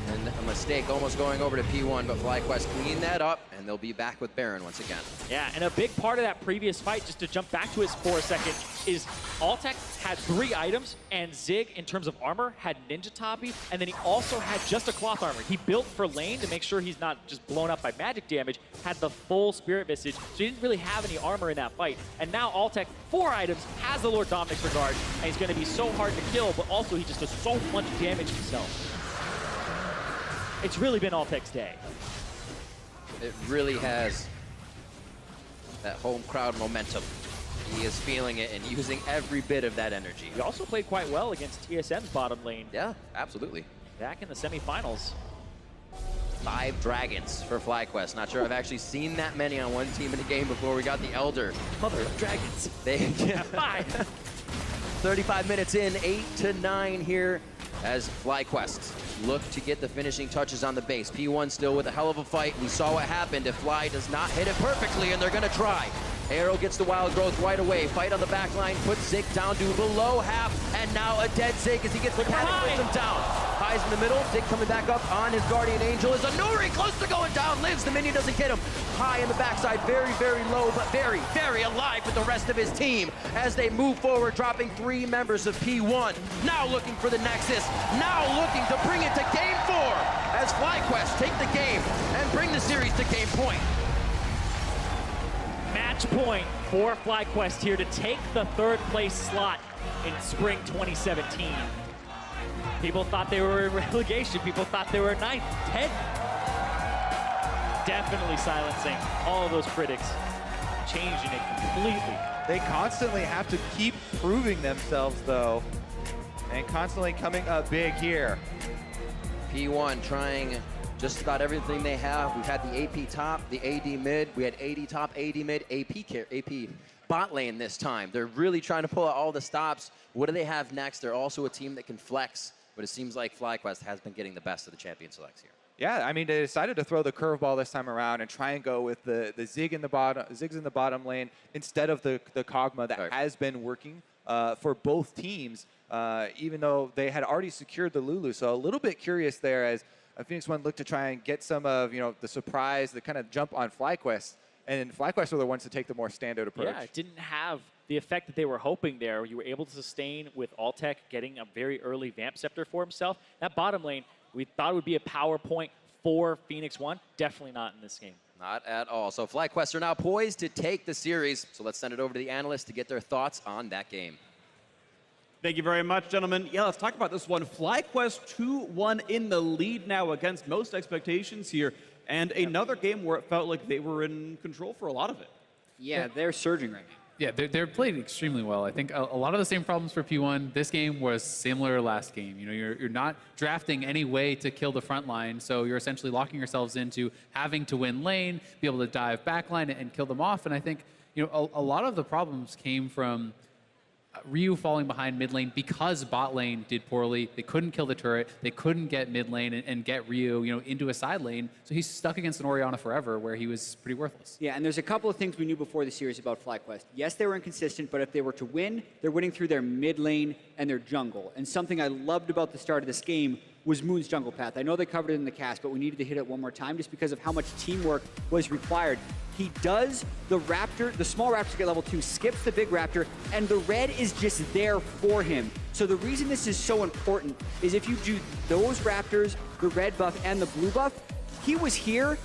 And a mistake almost going over to P1, but FlyQuest cleaned that up, and they'll be back with Baron once again. Yeah, and a big part of that previous fight, just to jump back to it for a second, is Altec had 3 items, and Zig, in terms of armor, had Ninja Tabi, and then he also had just a cloth armor. He built for lane to make sure he's not just blown up by magic damage, had the full Spirit Visage, so he didn't really have any armor in that fight. And now Altec, 4 items, has the Lord Dominic's Regard, and he's going to be so hard to kill, but also he just does so much damage himself. It's really been Altec's day. It really has that home crowd momentum. He is feeling it and using every bit of that energy. He also played quite well against TSM's bottom lane. Yeah, absolutely. Back in the semifinals. 5 dragons for FlyQuest. Not sure I've actually seen that many on one team in a game before we got the Elder. Mother of dragons. Yeah, 5. 35 minutes in, 8-9 here as FlyQuest look to get the finishing touches on the base. P1 still with a hell of a fight. We saw what happened if Fly does not hit it perfectly, and they're going to try. Arrow gets the wild growth right away. Fight on the back line, puts Zig down to below half, and now a dead Zig as he gets the panic, puts him down. High's in the middle, Zig coming back up on his Guardian Angel. Is Anuri close to going down, lives, the minion doesn't get him. High in the backside, very, very low, but very, very alive with the rest of his team as they move forward, dropping 3 members of P1. Now looking for the Nexus, now looking to bring it to game 4 as FlyQuest take the game and bring the series to game point. Match point for FlyQuest here to take the 3rd place slot in spring 2017. People thought they were in relegation. People thought they were 9th, 10th. Definitely silencing all of those critics, changing it completely. They constantly have to keep proving themselves, though, and constantly coming up big here. P1 trying just about everything they have. We've had the AP top, the AD mid. We had AD top, AD mid, AP bot lane this time. They're really trying to pull out all the stops. What do they have next? They're also a team that can flex, but it seems like FlyQuest has been getting the best of the champion selects here. Yeah, I mean, they decided to throw the curveball this time around and try and go with the Zig in the bottom, Zig's in the bottom lane instead of the Kog'Maw that has been working for both teams, even though they had already secured the Lulu. So a little bit curious there as Phoenix1 looked to try and get some of the surprise, the kind of jump on FlyQuest, and FlyQuest were the ones to take the more standard approach. Yeah, it didn't have the effect that they were hoping there. You were able to sustain with Altec getting a very early Vamp Scepter for himself. That bottom lane, we thought it would be a power point for Phoenix1. Definitely not in this game. Not at all. So FlyQuest are now poised to take the series. So let's send it over to the analysts to get their thoughts on that game. Thank you very much, gentlemen. Yeah, let's talk about this one. FlyQuest 2-1 in the lead now against most expectations here. And another game where it felt like they were in control for a lot of it. Yeah, they're surging right now. Yeah, they're playing extremely well. I think a lot of the same problems for P1. This game was similar to last game. You're not drafting any way to kill the front line, so you're essentially locking yourselves into having to win lane, be able to dive backline and kill them off. And I think a lot of the problems came from Ryu falling behind mid lane because bot lane did poorly. They couldn't kill the turret. They couldn't get mid lane and get Ryu, into a side lane. So he's stuck against an Orianna forever, where he was pretty worthless. Yeah, and there's a couple of things we knew before the series about FlyQuest. Yes, they were inconsistent, but if they were to win, they're winning through their mid lane and their jungle. And something I loved about the start of this game was Moon's jungle path. I know they covered it in the cast, but we needed to hit it one more time just because of how much teamwork was required. He does the raptor, the small raptor get level 2, skips the big raptor, and the red is just there for him. So the reason this is so important is if you do those raptors, the red buff and the blue buff, he was here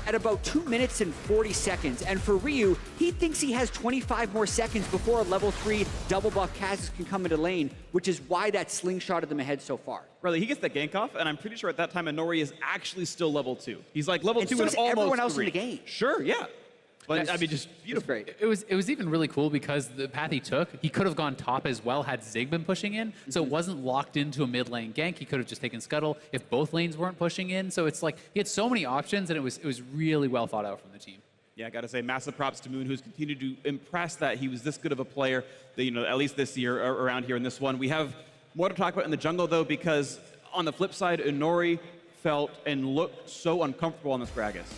at about 2 minutes and 40 seconds. And for Ryu, he thinks he has 25 more seconds before a level 3 double buff Kha'Zix can come into lane, which is why that slingshotted them ahead so far. Really, he gets that gank off, and I'm pretty sure at that time Inori is actually still level 2. He's like level 2 so and is almost everyone else 3. in the game. Sure, yeah. But I mean, just beautiful. Great. It was even really cool because the path he took, he could have gone top as well had Zig been pushing in. So it wasn't locked into a mid lane gank. He could have just taken Scuttle if both lanes weren't pushing in. So it's like he had so many options, and it was really well thought out from the team. Yeah, I got to say, massive props to Moon, who's continued to impress that he was this good of a player, that, at least this year around here in this one. We have more to talk about in the jungle, though, because on the flip side, Inori felt and looked so uncomfortable on this Gragas.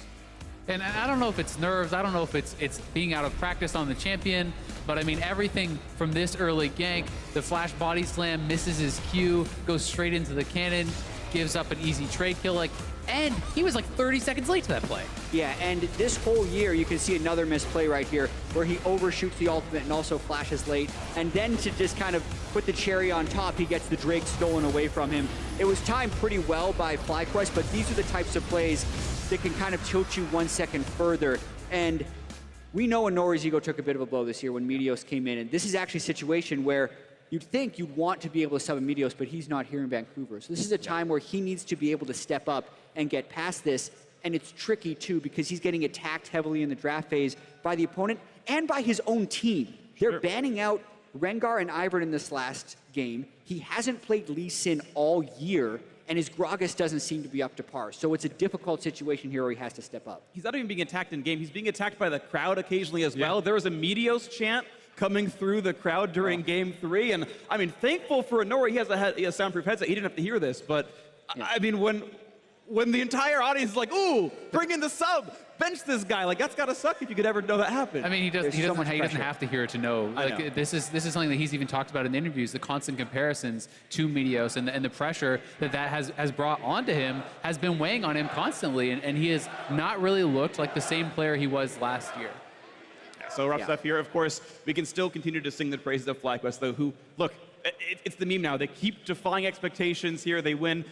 And I don't know if it's nerves, I don't know if it's being out of practice on the champion, but I mean, everything from this early gank, the flash body slam, misses his Q, goes straight into the cannon, gives up an easy trade kill, and he was 30 seconds late to that play. Yeah, and this whole year, you can see another misplay right here where he overshoots the ultimate and also flashes late. And then to just kind of put the cherry on top, he gets the Drake stolen away from him. It was timed pretty well by FlyQuest, but these are the types of plays that can kind of tilt you 1 second further. And we know Inori's ego took a bit of a blow this year when Meteos came in. And this is actually a situation where you'd think you'd want to be able to sub a Meteos, but he's not here in Vancouver. So this is a time where he needs to be able to step up and get past this. And it's tricky, too, because he's getting attacked heavily in the draft phase by the opponent and by his own team. They're banning out Rengar and Ivern in this last game. He hasn't played Lee Sin all year, and his Gragas doesn't seem to be up to par. So it's a difficult situation here where he has to step up. He's not even being attacked in game. He's being attacked by the crowd occasionally as well. There was a Meteos chant coming through the crowd during Game 3. And, I mean, thankful for Inori, he has a soundproof headset. He didn't have to hear this. But, I mean, when the entire audience is like, ooh, bring in the sub, bench this guy, that's got to suck if you could ever know that happened. I mean, he doesn't have to hear it to know. This is something that he's even talked about in the interviews, the constant comparisons to Meteos and the pressure that has brought onto him has been weighing on him constantly. And he has not really looked like the same player he was last year. So rough stuff here. Of course, we can still continue to sing the praises of FlyQuest, though, who, look, it's the meme now. They keep defying expectations here. They win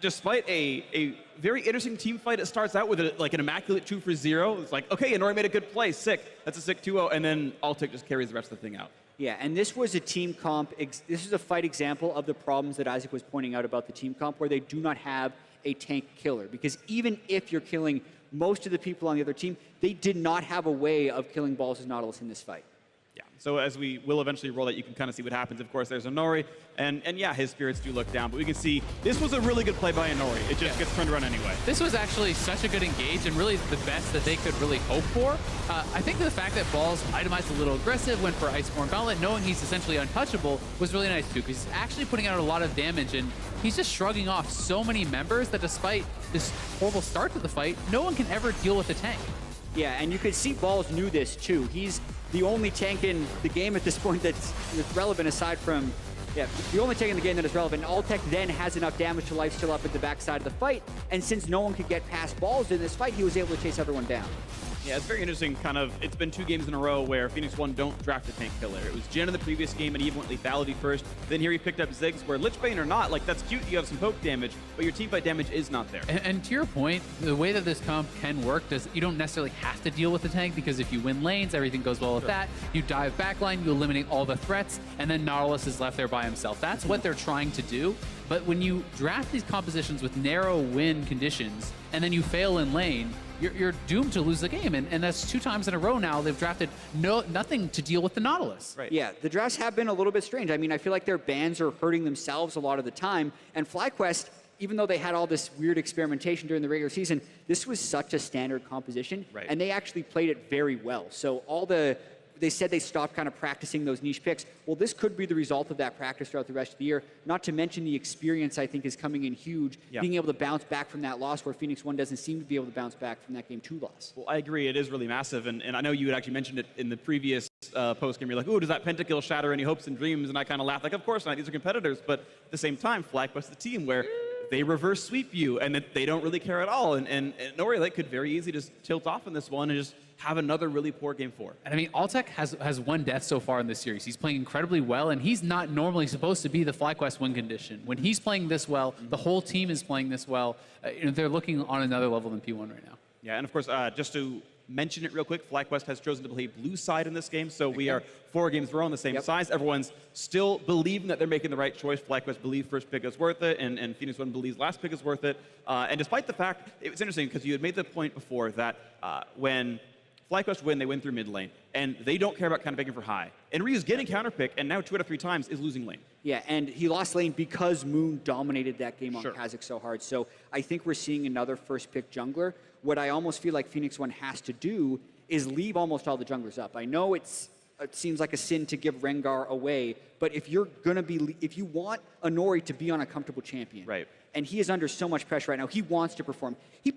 despite a very interesting team fight. It starts out with an immaculate 2 for 0. It's like, okay, Inori made a good play. Sick. That's a sick 2-0. And then Altic just carries the rest of the thing out. Yeah, and this was a team comp. This is a fight example of the problems that Isaac was pointing out about the team comp, where they do not have a tank killer. Because even if you're killing most of the people on the other team, they did not have a way of killing Balls' Nautilus in this fight. Yeah, so as we will eventually roll that, you can kind of see what happens. Of course, there's Inori, and yeah, his spirits do look down, but we can see this was a really good play by Inori. It just gets turned around anyway. This was actually such a good engage and really the best that they could really hope for. I think the fact that Balls itemized a little aggressive, went for Iceborne Gauntlet, knowing he's essentially untouchable, was really nice too, because he's actually putting out a lot of damage, and he's just shrugging off so many members that despite this horrible start to the fight, no one can ever deal with the tank. Yeah, and you could see Balls knew this too. He's the only tank in the game at this point that's relevant aside from, the only tank in the game that is relevant. Altec then has enough damage to lifesteal up at the backside of the fight, and since no one could get past Balls in this fight, he was able to chase everyone down. Yeah, it's very interesting, it's been 2 games in a row where Phoenix1 don't draft a tank killer. It was Jhin in the previous game, and he even went lethality first. Then here he picked up Ziggs, where Lichbane or not, that's cute, you have some poke damage, but your teamfight damage is not there. And to your point, the way that this comp can work, you don't necessarily have to deal with the tank, because if you win lanes, everything goes well with that. You dive backline, you eliminate all the threats, and then Nautilus is left there by himself. That's what they're trying to do. But when you draft these compositions with narrow win conditions, and then you fail in lane, you're doomed to lose the game, and that's 2 times in a row now they've drafted nothing to deal with the Nautilus. Right. Yeah, the drafts have been a little bit strange. I mean, I feel like their bans are hurting themselves a lot of the time, and FlyQuest, even though they had all this weird experimentation during the regular season, this was such a standard composition, and they actually played it very well. So they said they stopped kind of practicing those niche picks. Well, this could be the result of that practice throughout the rest of the year. Not to mention the experience, I think, is coming in huge. Being able to bounce back from that loss where Phoenix1 doesn't seem to be able to bounce back from that Game 2 loss. Well, I agree. It is really massive. And I know you had actually mentioned it in the previous post-game. You're like, ooh, does that pentakill shatter any hopes and dreams? And I kind of laughed. Of course not. These are competitors. But at the same time, FlyQuest the team where they reverse sweep you, and they don't really care at all. And Nori could very easily just tilt off in this one and just have another really poor Game 4. And I mean, Altec has 1 death so far in this series. He's playing incredibly well, and he's not normally supposed to be the FlyQuest win condition. When he's playing this well, the whole team is playing this well. They're looking on another level than P1 right now. Yeah, and of course, just to mention it real quick, FlyQuest has chosen to play blue side in this game, so we are 4 games in a row on the same size. Everyone's still believing that they're making the right choice. FlyQuest believe first pick is worth it, and Phoenix1 believes last pick is worth it. And despite the fact, it was interesting because you had made the point before that when FlyQuest win, they win through mid lane, and they don't care about counter picking for high. And Ryu's getting counter pick, and now 2 out of 3 times is losing lane. Yeah, and he lost lane because Moon dominated that game on Sure. Kha'Zix so hard. So I think we're seeing another first pick jungler. What I almost feel like Phoenix1 has to do is leave almost all the junglers up. I know it seems like a sin to give Rengar away, but if you're gonna be, if you want Anori to be on a comfortable champion, Right. and he is under so much pressure right now, he wants to perform. He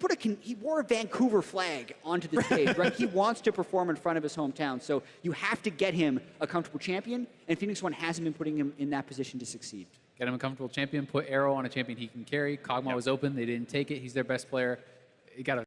wore a Vancouver flag onto the stage, right? He wants to perform in front of his hometown, so you have to get him a comfortable champion, and Phoenix1 hasn't been putting him in that position to succeed. Get him a comfortable champion, put Arrow on a champion he can carry. Kog'Maw was open, they didn't take it. He's their best player. You got to